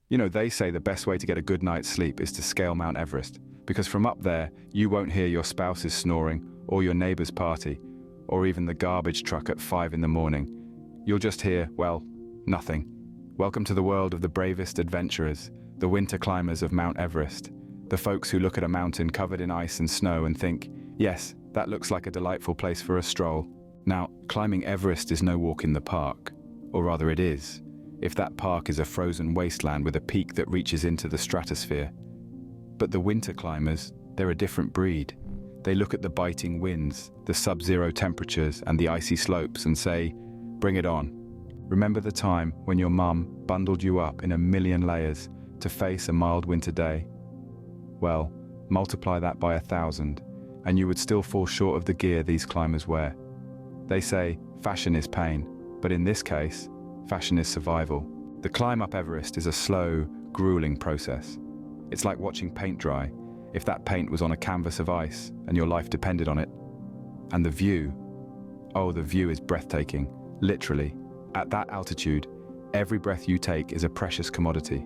You know, they say the best way to get a good night's sleep is to scale Mount Everest, because from up there, you won't hear your spouse's snoring, or your neighbor's party, or even the garbage truck at 5 in the morning. You'll just hear, well, nothing. Welcome to the world of the bravest adventurers, the winter climbers of Mount Everest, the folks who look at a mountain covered in ice and snow and think, yes, that looks like a delightful place for a stroll. Now, climbing Everest is no walk in the park, or rather it is, if that park is a frozen wasteland with a peak that reaches into the stratosphere. But the winter climbers, they're a different breed. They look at the biting winds, the sub-zero temperatures and the icy slopes and say, bring it on. Remember the time when your mum bundled you up in a million layers to face a mild winter day? Well, multiply that by 1,000, and you would still fall short of the gear these climbers wear. They say fashion is pain, but in this case, fashion is survival. The climb up Everest is a slow, grueling process. It's like watching paint dry, if that paint was on a canvas of ice and your life depended on it. And the view, oh, the view is breathtaking, literally. At that altitude, every breath you take is a precious commodity.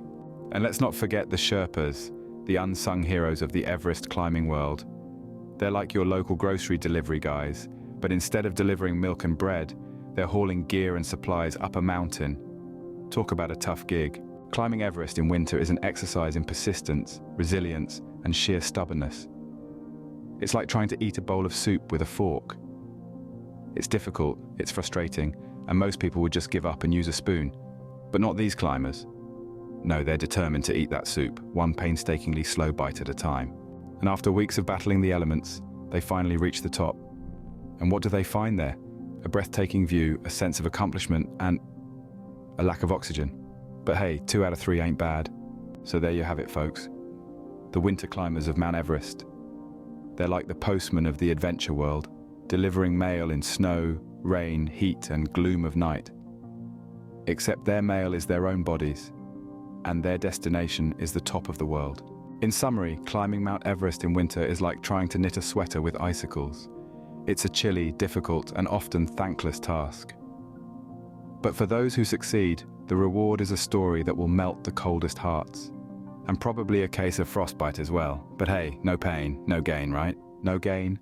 And let's not forget the Sherpas, the unsung heroes of the Everest climbing world. They're like your local grocery delivery guys, but instead of delivering milk and bread, they're hauling gear and supplies up a mountain. Talk about a tough gig. Climbing Everest in winter is an exercise in persistence, resilience, and sheer stubbornness. It's like trying to eat a bowl of soup with a fork. It's difficult, it's frustrating, and most people would just give up and use a spoon. But not these climbers. No, they're determined to eat that soup, one painstakingly slow bite at a time. And after weeks of battling the elements, they finally reach the top. And what do they find there? A breathtaking view, a sense of accomplishment, and a lack of oxygen. But hey, 2 out of 3 ain't bad. So there you have it, folks. The winter climbers of Mount Everest. They're like the postman of the adventure world, delivering mail in snow, rain, heat, and gloom of night. Except their mail is their own bodies, and their destination is the top of the world. In summary, climbing Mount Everest in winter is like trying to knit a sweater with icicles. It's a chilly, difficult, and often thankless task. But for those who succeed, the reward is a story that will melt the coldest hearts. And probably a case of frostbite as well. But hey, no pain, no gain, right? No gain,